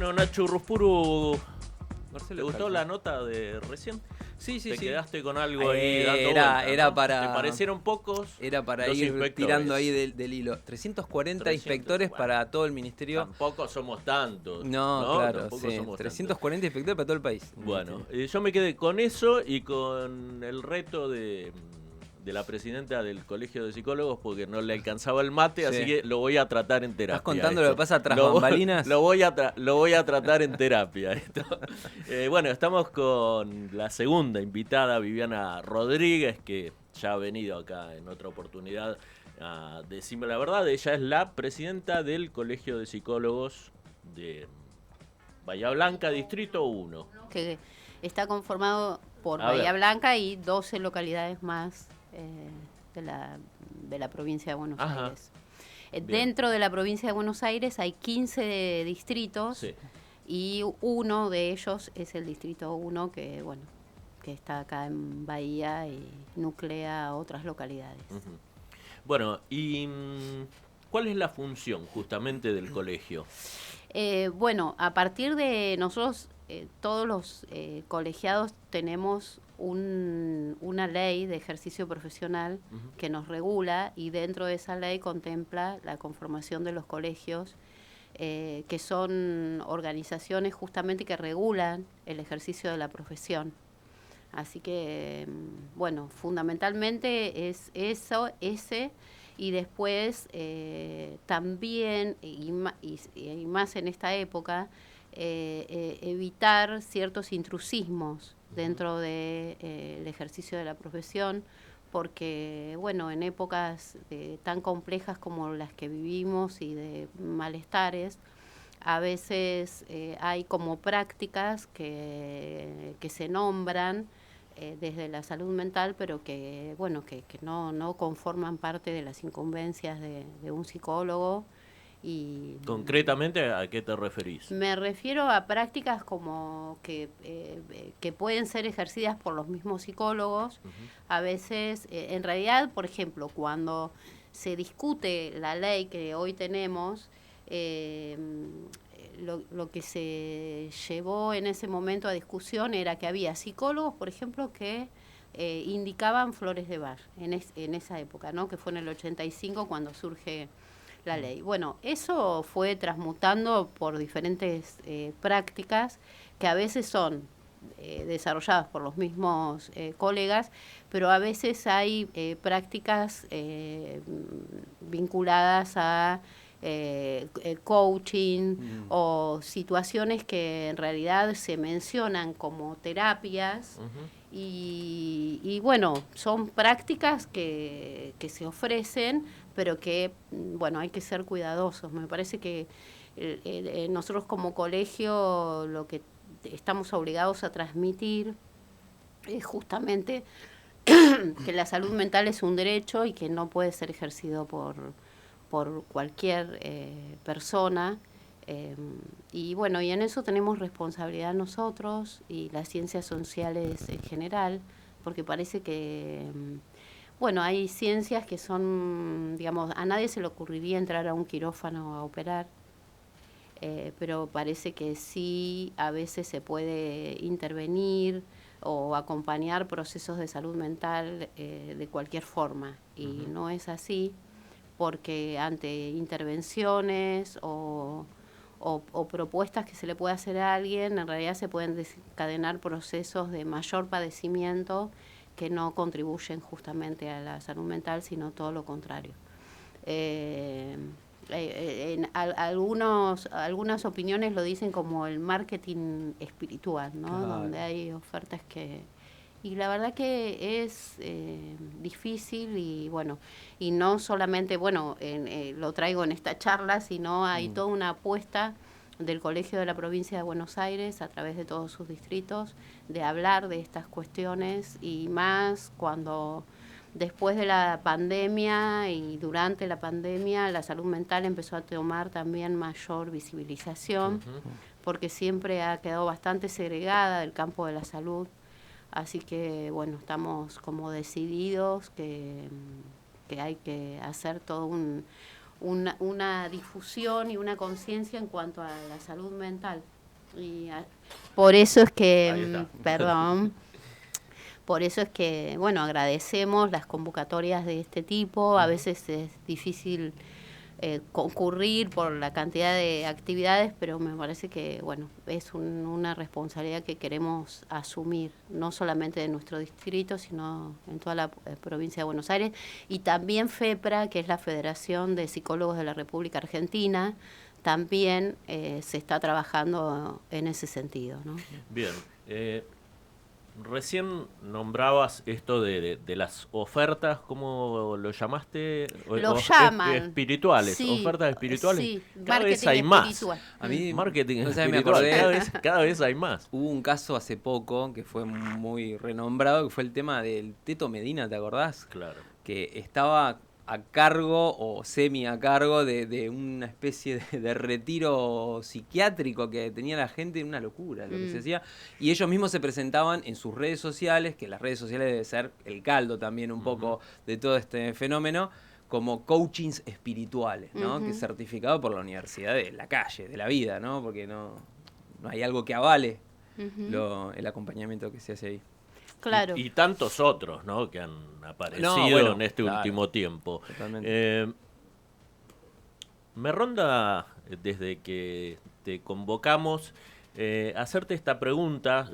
Bueno, Nacho Ruspuru, Marcelo, ¿te gustó la nota de recién? Sí, sí, ¿Te sí. quedaste con algo ahí dando Era, vuelta, era ¿no? para. ¿Te parecieron pocos? Era para los ir inspectores? tirando ahí del hilo. 340 300, inspectores bueno, para todo el ministerio. Tampoco somos tantos, No, ¿no? claro, Tampoco sí. somos 340 inspectores para todo el país. el Bueno, ministerio. yo me quedé con eso y con el reto de la presidenta del Colegio de Psicólogos porque no le alcanzaba el mate, Sí. así que lo voy a tratar en terapia. ¿Estás contando esto. lo que pasa tras Lo- bambalinas? Lo voy a tratar en terapia. Esto. Bueno, estamos con la segunda invitada, Viviana Rodríguez, que ya ha venido acá en otra oportunidad a decirme la verdad. Ella es la presidenta del Colegio de Psicólogos de Bahía Blanca, Distrito 1. Que está conformado por A Bahía ver. Blanca y 12 localidades más de la provincia de Buenos Ajá. Aires. Bien. Dentro de la provincia de Buenos Aires hay 15 distritos Sí. y uno de ellos es el distrito 1 que, bueno, que está acá en Bahía y nuclea a otras localidades. Ujú. Bueno, ¿y cuál es la función justamente del colegio? Bueno, a partir de nosotros, todos los colegiados tenemos una ley de ejercicio profesional Ujú. que nos regula y dentro de esa ley contempla la conformación de los colegios, que son organizaciones justamente que regulan el ejercicio de la profesión. Así que, bueno, fundamentalmente es eso, y después también, y más en esta época, evitar ciertos intrusismos dentro del ejercicio de la profesión, porque, bueno, en épocas tan complejas como las que vivimos y de malestares, a veces hay como prácticas que se nombran desde la salud mental, pero que, bueno, que no conforman parte de las incumbencias de un psicólogo. Y Concretamente, ¿a qué te referís? me refiero a prácticas como que pueden ser ejercidas por los mismos psicólogos. Ujú. A veces, en realidad, por ejemplo, cuando se discute la ley que hoy tenemos, lo que se llevó en ese momento a discusión era que había psicólogos, por ejemplo, que indicaban flores de Bach en esa época, ¿no? Que fue en el 85 cuando surge la ley. Bueno, eso fue transmutando por diferentes prácticas que a veces son desarrolladas por los mismos colegas, pero a veces hay prácticas vinculadas a coaching o situaciones que en realidad se mencionan como terapias. Ujú. Y bueno, son prácticas que se ofrecen, pero que, bueno, hay que ser cuidadosos. Me parece que nosotros como colegio lo que estamos obligados a transmitir es justamente que la salud mental es un derecho y que no puede ser ejercido por cualquier persona. Y bueno, y en eso tenemos responsabilidad nosotros y las ciencias sociales en general, porque parece que, bueno, hay ciencias que son, digamos, a nadie se le ocurriría entrar a un quirófano a operar, pero parece que sí, a veces se puede intervenir o acompañar procesos de salud mental de cualquier forma, y no es así, porque ante intervenciones o propuestas que se le puede hacer a alguien, en realidad se pueden desencadenar procesos de mayor padecimiento que no contribuyen justamente a la salud mental, sino todo lo contrario. Algunas opiniones lo dicen como el marketing espiritual, ¿no? Claro. Donde hay ofertas que... Y la verdad que es difícil y bueno, y no solamente, bueno, lo traigo en esta charla, sino hay toda una apuesta del Colegio de la Provincia de Buenos Aires a través de todos sus distritos de hablar de estas cuestiones, y más cuando después de la pandemia y durante la pandemia la salud mental empezó a tomar también mayor visibilización, porque siempre ha quedado bastante segregada del campo de la salud. Así que, bueno, estamos como decididos que hay que hacer todo una difusión y una conciencia en cuanto a la salud mental. Y por eso es Ahí que, está. perdón, por eso es que, bueno, agradecemos las convocatorias de este tipo. A veces es difícil concurrir por la cantidad de actividades, pero me parece que, bueno, es una responsabilidad que queremos asumir, no solamente de nuestro distrito, sino en toda la provincia de Buenos Aires. Y también FEPRA, que es la Federación de Psicólogos de la República Argentina, también se está trabajando en ese sentido, ¿no? Bien. Recién nombrabas esto de las ofertas, ¿cómo lo llamaste? Lo llaman. Espirituales, Sí, ofertas espirituales. sí, Cada vez marketing hay más. espiritual. A mí, Marketing no sé, me espiritual, acordé, cada vez hay más. hubo un caso hace poco que fue muy renombrado, que fue el tema del Teto Medina, ¿te acordás? Claro. Que estaba a cargo o semi a cargo de una especie de retiro psiquiátrico que tenía la gente, una locura lo que se hacía, y ellos mismos se presentaban en sus redes sociales, que las redes sociales debe ser el caldo también un poco de todo este fenómeno, como coachings espirituales, ¿no? Que es certificado por la Universidad de la Calle, de la vida, ¿no? Porque no hay algo que avale el acompañamiento que se hace ahí. Claro. Y tantos otros, ¿no? Que han aparecido bueno, en este claro, último tiempo. totalmente. Me ronda, desde que te convocamos, hacerte esta pregunta.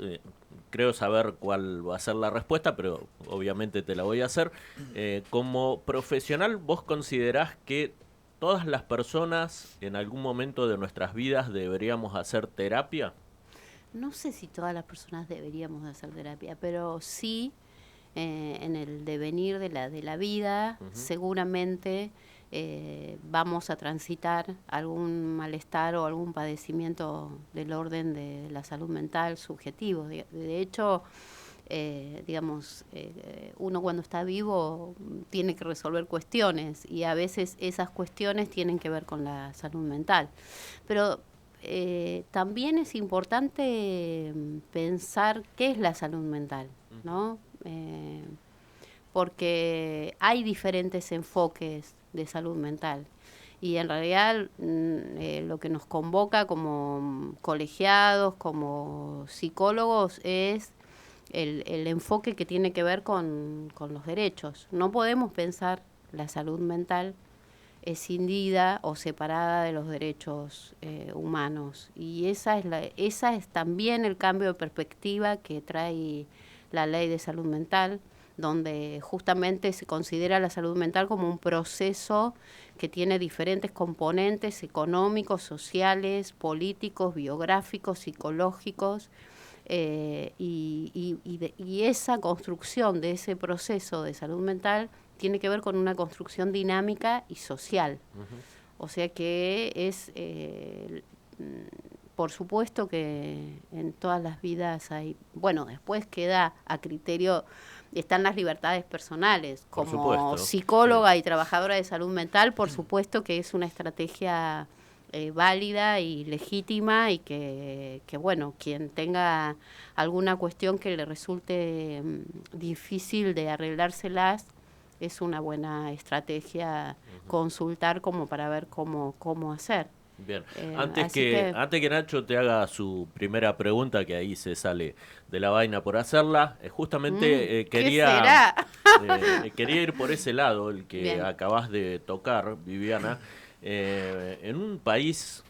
Creo saber cuál va a ser la respuesta, pero obviamente te la voy a hacer. Como profesional, ¿vos considerás que todas las personas en algún momento de nuestras vidas deberíamos hacer terapia? No sé si todas las personas deberíamos de hacer terapia, pero sí en el devenir de la vida, seguramente vamos a transitar algún malestar o algún padecimiento del orden de la salud mental subjetivo. De hecho, digamos, uno cuando está vivo tiene que resolver cuestiones y a veces esas cuestiones tienen que ver con la salud mental. Pero también es importante pensar qué es la salud mental, ¿no? Porque hay diferentes enfoques de salud mental y en realidad lo que nos convoca como colegiados, como psicólogos, es el enfoque que tiene que ver con los derechos. No podemos pensar la salud mental escindida o separada de los derechos humanos. Y esa es también el cambio de perspectiva que trae la ley de salud mental, donde justamente se considera la salud mental como un proceso que tiene diferentes componentes económicos, sociales, políticos, biográficos, psicológicos, y esa construcción de ese proceso de salud mental tiene que ver con una construcción dinámica y social. O sea que es, por supuesto que en todas las vidas hay, bueno, después queda a criterio, están las libertades personales. Por Como supuesto, psicóloga sí. y trabajadora de salud mental, por supuesto que es una estrategia válida y legítima y que, bueno, quien tenga alguna cuestión que le resulte difícil de arreglárselas, es una buena estrategia consultar como para ver cómo hacer. Bien, Antes antes que Nacho te haga su primera pregunta, que ahí se sale de la vaina por hacerla, justamente ¿qué será? quería ir por ese lado, el que Bien. acabas de tocar, Viviana, en un país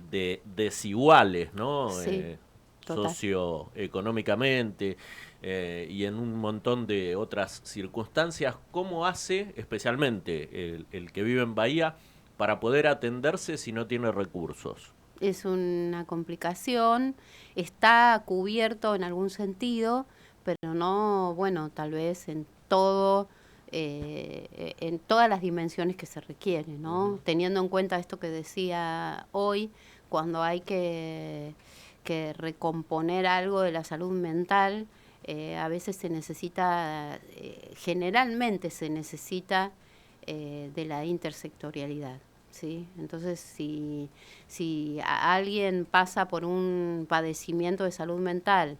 de desiguales, ¿no? Sí, total. Socioeconómicamente, y en un montón de otras circunstancias, ¿cómo hace especialmente el que vive en Bahía para poder atenderse si no tiene recursos? Es una complicación, está cubierto en algún sentido, pero no, bueno, tal vez en todo, en todas las dimensiones que se requieren, ¿no? Teniendo en cuenta esto que decía hoy, cuando hay que recomponer algo de la salud mental, a veces se necesita, generalmente se necesita de la intersectorialidad. ¿Sí? Entonces, si alguien pasa por un padecimiento de salud mental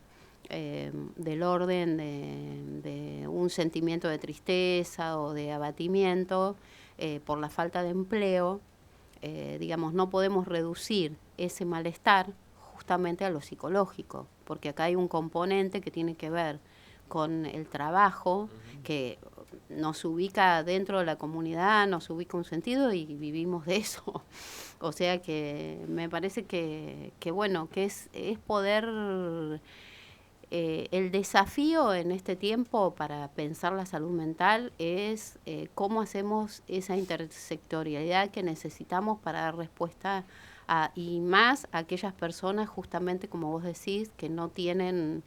del orden de un sentimiento de tristeza o de abatimiento por la falta de empleo, digamos, no podemos reducir ese malestar justamente a lo psicológico, porque acá hay un componente que tiene que ver con el trabajo, que nos ubica dentro de la comunidad, nos ubica un sentido y vivimos de eso. O sea que me parece que bueno, que es poder... el desafío en este tiempo para pensar la salud mental es cómo hacemos esa intersectorialidad que necesitamos para dar respuesta y más a aquellas personas, justamente como vos decís, que no tienen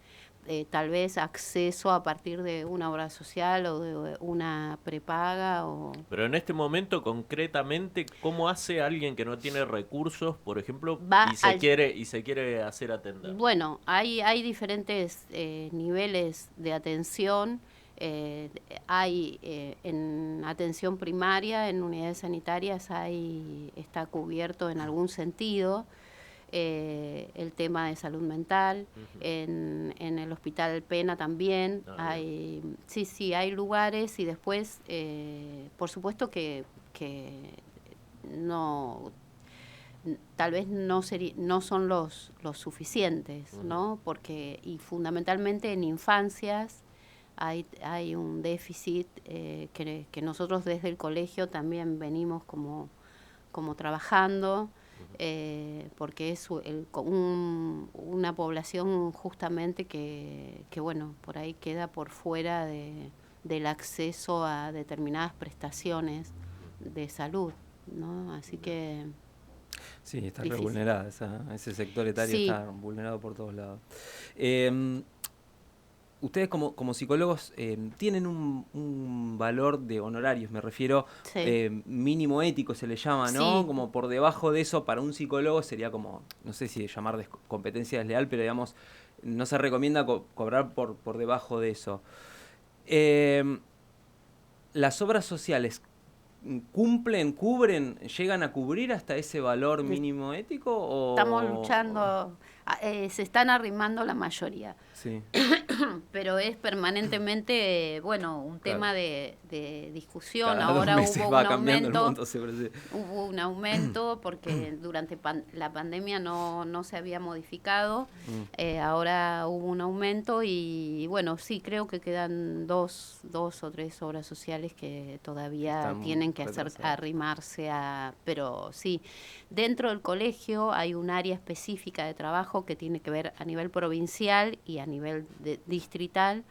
tal vez acceso a partir de una obra social o de una prepaga. Pero en este momento, concretamente, ¿cómo hace alguien que no tiene recursos, por ejemplo, y se quiere hacer atender? Bueno, hay diferentes niveles de atención. Hay en atención primaria, en unidades sanitarias, está cubierto en algún sentido el tema de salud mental. En el Hospital Pena también hay, hay lugares, y después, por supuesto que no, tal vez no son los suficientes, ¿no? Porque, y fundamentalmente en infancias hay un déficit que nosotros desde el colegio también venimos como trabajando, porque es una población justamente que bueno, por ahí queda por fuera del acceso a determinadas prestaciones de salud, ¿no? Así que... Sí, está re vulnerada, ese sector etario está vulnerado por todos lados. Ustedes como psicólogos tienen un valor de honorarios, me refiero, mínimo ético se le llama, ¿no? Sí. Como por debajo de eso, para un psicólogo sería como, no sé si llamar competencia desleal, pero digamos, no se recomienda cobrar por debajo de eso. Las obras sociales, cubren, llegan a cubrir hasta ese valor mínimo ético? ¿O estamos luchando, se están arrimando la mayoría? Sí. Pero es permanentemente, bueno, un tema de discusión. Cada ahora 2 meses hubo va un cambiando aumento, el monto, sí. hubo un aumento porque durante la pandemia no se había modificado. Ahora hubo un aumento y bueno, sí, creo que quedan dos o tres obras sociales que todavía tienen que arrimarse pero sí, dentro del colegio hay un área específica de trabajo que tiene que ver a nivel provincial y a nivel distrital,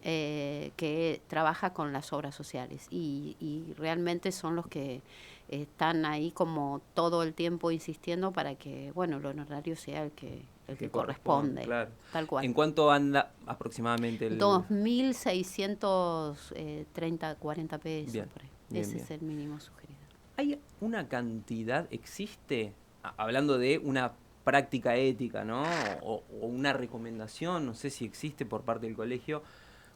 que trabaja con las obras sociales y realmente son los que están ahí como todo el tiempo insistiendo para que, bueno, el honorario sea el que corresponde, claro. Tal cual. ¿En cuánto anda aproximadamente 2.630, 40 pesos. Bien, por ahí. Bien, Ese bien. es el mínimo sugerido. ¿Hay una cantidad, existe, hablando de una práctica ética, ¿no? O una recomendación, no sé si existe por parte del colegio,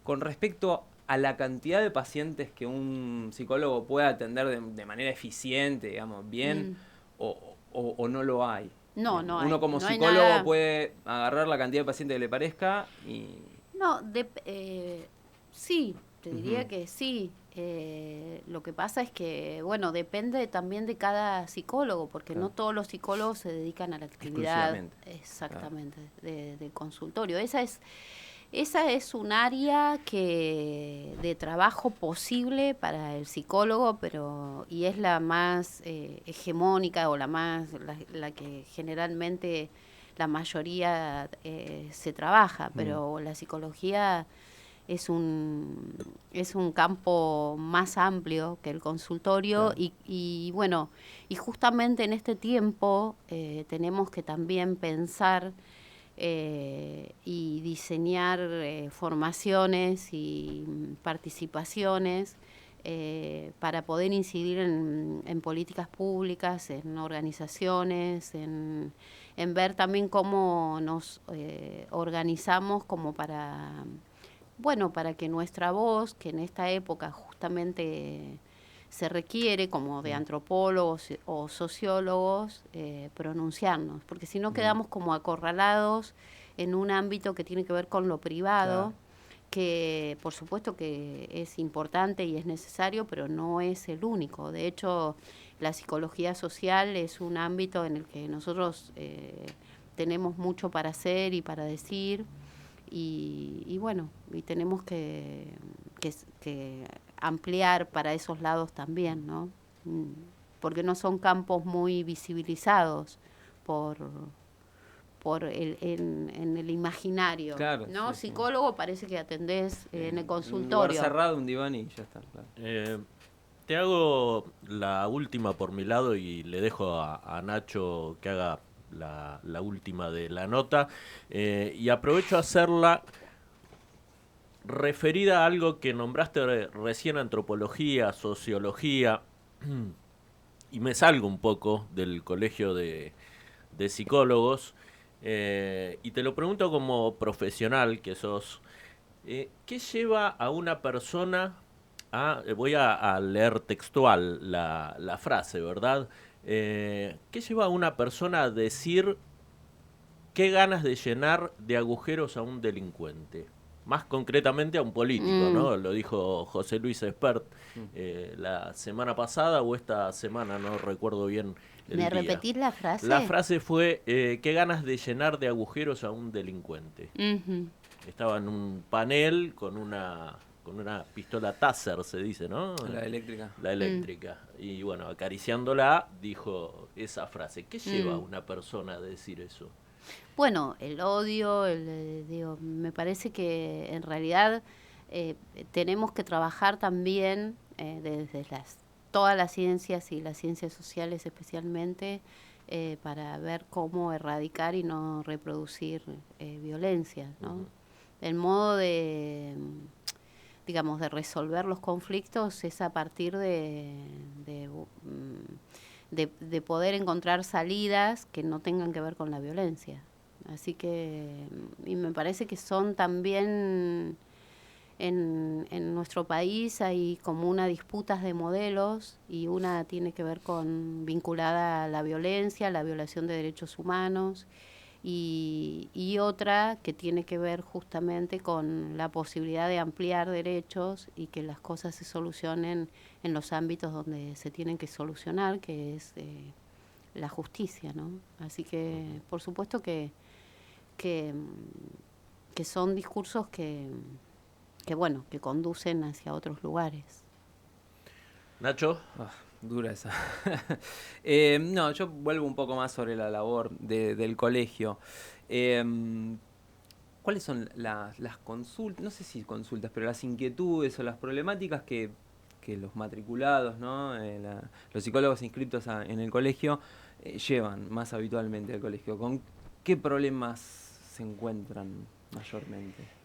con respecto a la cantidad de pacientes que un psicólogo puede atender de manera eficiente, digamos, bien, o no lo hay? No hay. Uno como no psicólogo puede agarrar la cantidad de pacientes que le parezca y... No, sí, te diría que sí. Lo que pasa es que, bueno, depende también de cada psicólogo, porque no todos los psicólogos se dedican a la actividad exactamente del consultorio. Esa es un área de trabajo posible para el psicólogo, y es la más hegemónica o la que generalmente la mayoría se trabaja, pero la psicología es un campo más amplio que el consultorio. Y bueno, y justamente en este tiempo tenemos que también pensar y diseñar formaciones y participaciones para poder incidir en políticas públicas, en organizaciones, en ver también cómo nos organizamos como para que nuestra voz, que en esta época justamente se requiere como de antropólogos o sociólogos, pronunciarnos, porque si no quedamos como acorralados en un ámbito que tiene que ver con lo privado, que por supuesto que es importante y es necesario, pero no es el único. De hecho, la psicología social es un ámbito en el que nosotros tenemos mucho para hacer y para decir, y bueno, y tenemos que ampliar para esos lados también, ¿no? Porque no son campos muy visibilizados por en el imaginario, Claro, ¿no? sí, sí. Psicólogo parece que atendés en el Un consultorio. lugar cerrado, un diván y ya está. Claro. Te hago la última por mi lado y le dejo a Nacho que haga la última de la nota. Y aprovecho a hacerla referida a algo que nombraste recién, antropología, sociología, y me salgo un poco del colegio de psicólogos, y te lo pregunto como profesional que sos, ¿qué lleva a una persona voy a leer textual la frase, ¿verdad? ¿Qué lleva a una persona a decir qué ganas de llenar de agujeros a un delincuente? Más concretamente a un político, ¿no? Lo dijo José Luis Espert la semana pasada o esta semana, no recuerdo bien el ¿Me día. repetís la frase? La frase fue, qué ganas de llenar de agujeros a un delincuente. Estaba en un panel con una pistola Taser, se dice, ¿no? La eléctrica. La eléctrica. Y bueno, acariciándola, dijo esa frase. ¿Qué lleva a una persona a decir eso? Bueno, el odio, digo, me parece que en realidad tenemos que trabajar también desde todas las ciencias y las ciencias sociales especialmente para ver cómo erradicar y no reproducir violencia, ¿no? El modo de, digamos, de resolver los conflictos es a partir de poder encontrar salidas que no tengan que ver con la violencia. Así que, y me parece que son también, en nuestro país hay como una disputas de modelos, y una tiene que ver con vinculada a la violencia, la violación de derechos humanos, y otra que tiene que ver justamente con la posibilidad de ampliar derechos y que las cosas se solucionen en los ámbitos donde se tienen que solucionar, que es la justicia, ¿no? Así que, por supuesto que son discursos que bueno, que conducen hacia otros lugares. Nacho. Dura esa. No, yo vuelvo un poco más sobre la labor del colegio. ¿Cuáles son las consultas, no sé si consultas, pero las inquietudes o las problemáticas que los matriculados, ¿no? Los psicólogos inscritos en el colegio llevan más habitualmente al colegio? ¿Con qué problemas se encuentran mayormente?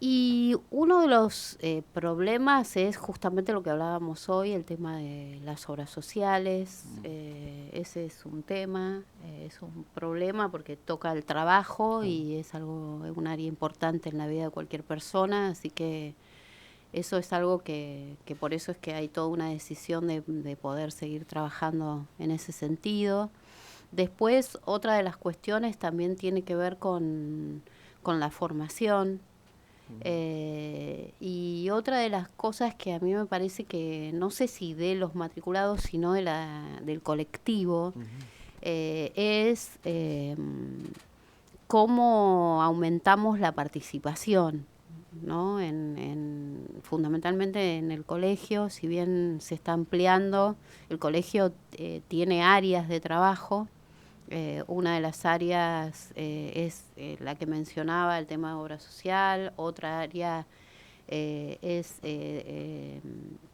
Y uno de los problemas es justamente lo que hablábamos hoy, el tema de las obras sociales. Ese es un tema, es un problema porque toca el trabajo y es un área importante en la vida de cualquier persona, así que eso es algo que por eso es que hay toda una decisión de poder seguir trabajando en ese sentido. Después, otra de las cuestiones también tiene que ver con la formación. Y otra de las cosas que a mí me parece que, no sé si de los matriculados, sino del colectivo, es cómo aumentamos la participación, ¿no? Fundamentalmente en el colegio, si bien se está ampliando, el colegio tiene áreas de trabajo. Una de las áreas es la que mencionaba, el tema de obra social. Otra área es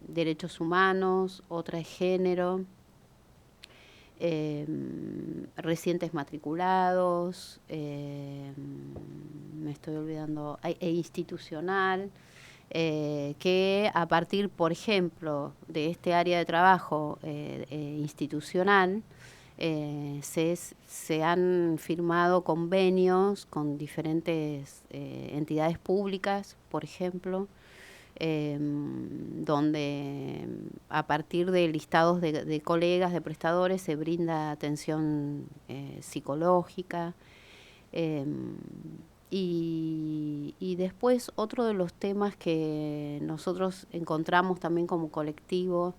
derechos humanos. Otra es género. Recientes matriculados. Me estoy olvidando. Institucional. Que a partir, por ejemplo, de este área de trabajo institucional, se han firmado convenios con diferentes entidades públicas, por ejemplo, donde a partir de listados de colegas, de prestadores, se brinda atención psicológica. Y después otro de los temas que nosotros encontramos también como colectivo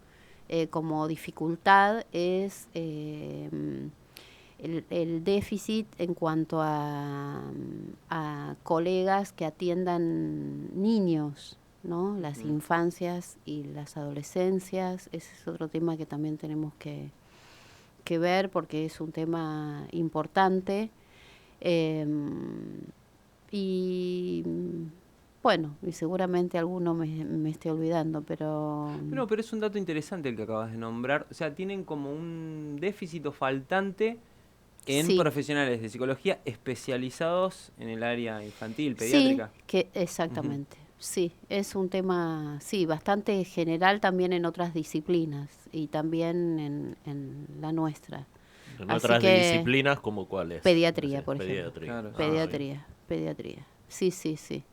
como dificultad es el déficit en cuanto a colegas que atiendan niños, ¿no? Las infancias y las adolescencias. Ese es otro tema que también tenemos que ver porque es un tema importante. Y bueno, y seguramente alguno me esté olvidando, pero... No, pero es un dato interesante el que acabas de nombrar. O sea, tienen como un déficit o faltante en Sí. profesionales de psicología especializados en el área infantil, Sí, pediátrica. que exactamente. Sí, es un tema, sí, bastante general también en otras disciplinas y también en la nuestra. En Así otras que disciplinas, ¿como cuáles? pediatría, por ejemplo. Pediatría. Claro, sí. Pediatría. Sí, sí, sí.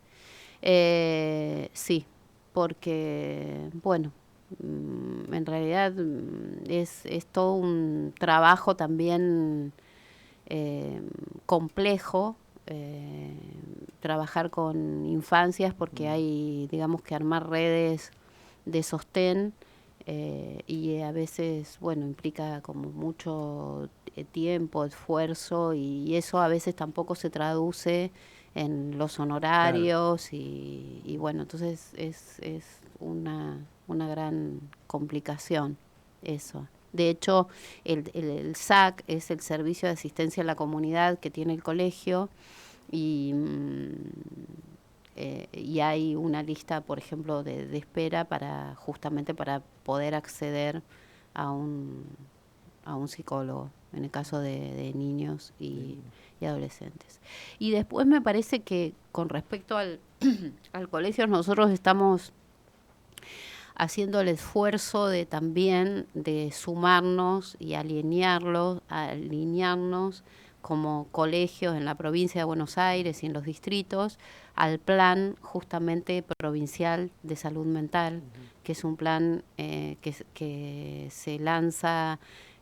Sí, porque, bueno, en realidad es todo un trabajo también complejo, trabajar con infancias porque hay, digamos, que armar redes de sostén y a veces, bueno, implica como mucho tiempo, esfuerzo y eso a veces tampoco se traduce en los honorarios y bueno, entonces es una gran complicación eso. De hecho, el SAC es el Servicio de Asistencia a la Comunidad que tiene el colegio y hay una lista, por ejemplo, de espera justamente para poder acceder a un psicólogo, en el caso de niños y adolescentes. Y después me parece que con respecto al colegio, nosotros estamos haciendo el esfuerzo de también de sumarnos y alinearnos como colegios en la provincia de Buenos Aires y en los distritos al plan justamente provincial de salud mental, que es un plan que se lanza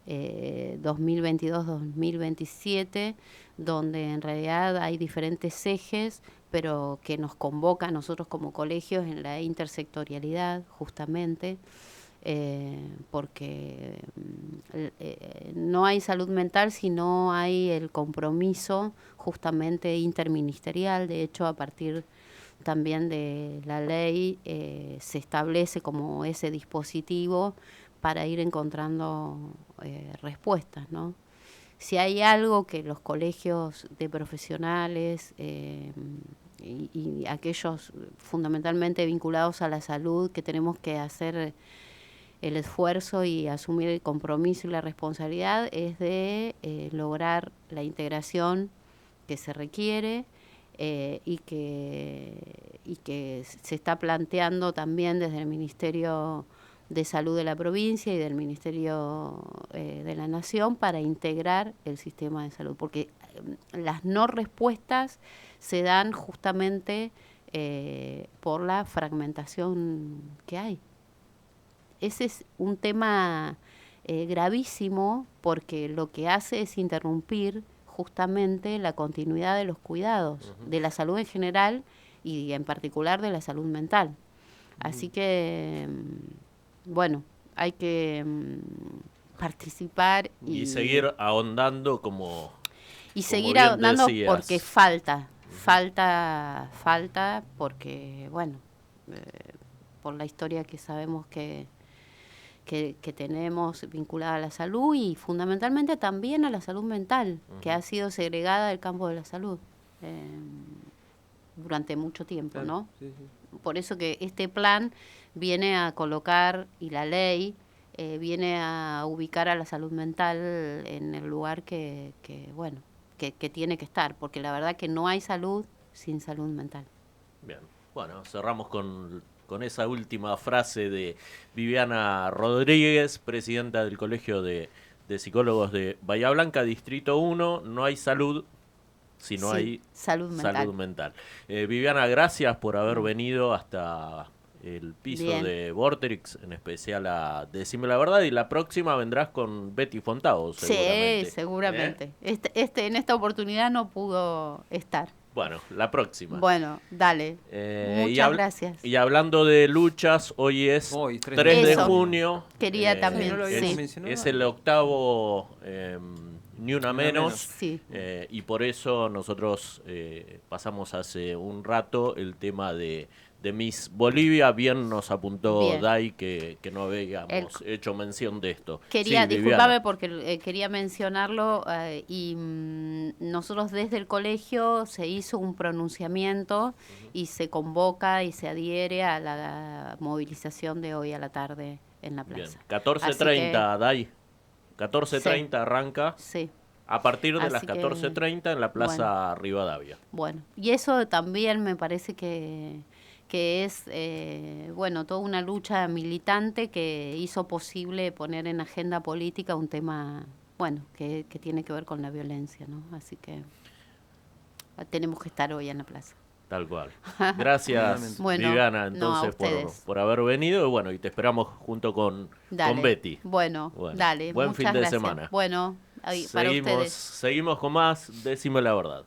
2022-2027, donde en realidad hay diferentes ejes, pero que nos convoca a nosotros como colegios en la intersectorialidad, justamente, porque no hay salud mental si no hay el compromiso justamente interministerial. De hecho, a partir también de la ley se establece como ese dispositivo para ir encontrando respuestas, ¿no? Si hay algo que los colegios de profesionales y aquellos fundamentalmente vinculados a la salud que tenemos que hacer el esfuerzo y asumir el compromiso y la responsabilidad es de lograr la integración que se requiere y que se está planteando también desde el Ministerio de Salud de la provincia y del Ministerio de la Nación para integrar el sistema de salud, porque las no respuestas se dan justamente por la fragmentación que hay. Ese es un tema gravísimo porque lo que hace es interrumpir justamente la continuidad de los cuidados, de la salud en general y en particular de la salud mental. Así que, bueno, hay que participar y seguir ahondando como seguir bien ahondando decías. porque falta porque, bueno, por la historia que sabemos que tenemos vinculada a la salud y fundamentalmente también a la salud mental, que ha sido segregada del campo de la salud durante mucho tiempo, Claro, ¿no? sí, sí. Por eso que este plan viene a colocar, y la ley viene a ubicar a la salud mental en el lugar que tiene que estar, porque la verdad que no hay salud sin salud mental. Bien, bueno, cerramos con esa última frase de Viviana Rodríguez, presidenta del Colegio de Psicólogos de Bahía Blanca, Distrito 1. No hay salud si no hay salud mental. Viviana, gracias por haber venido hasta el piso Bien. de Vorterix, en especial a Decime la Verdad, y la próxima vendrás con Betty Fontao, seguramente. Sí, seguramente. En esta oportunidad no pudo estar. Bueno, la próxima. Bueno, dale. Muchas gracias. Y hablando de luchas, hoy es Hoy, 3 de Eso. junio. Quería también, no lo sí. habíamos mencionado. Es el octavo Ni Una Menos. Sí. Y por eso nosotros pasamos hace un rato el tema de Miss Bolivia. Bien nos apuntó Bien. Dai que no habíamos hecho mención de esto. Quería, Sí, Viviana. disculpame porque quería mencionarlo y nosotros desde el colegio se hizo un pronunciamiento y se convoca y se adhiere a la movilización de hoy a la tarde en la Bien, plaza. 14:30, Dai. 14:30 arranca. Sí, A partir de Así las que, 14:30 en la Plaza Rivadavia. bueno. Y eso también me parece que es, bueno, toda una lucha militante que hizo posible poner en agenda política un tema, bueno, que tiene que ver con la violencia, ¿no? Así que tenemos que estar hoy en la plaza. Tal cual. Gracias, Bueno, Viviana, no, a entonces, ustedes. por haber venido. Y bueno, y te esperamos junto con Betty. Bueno, Bueno, dale. buen Muchas fin de gracias. semana. Bueno, ahí, para ustedes. Seguimos con más. Decime la verdad.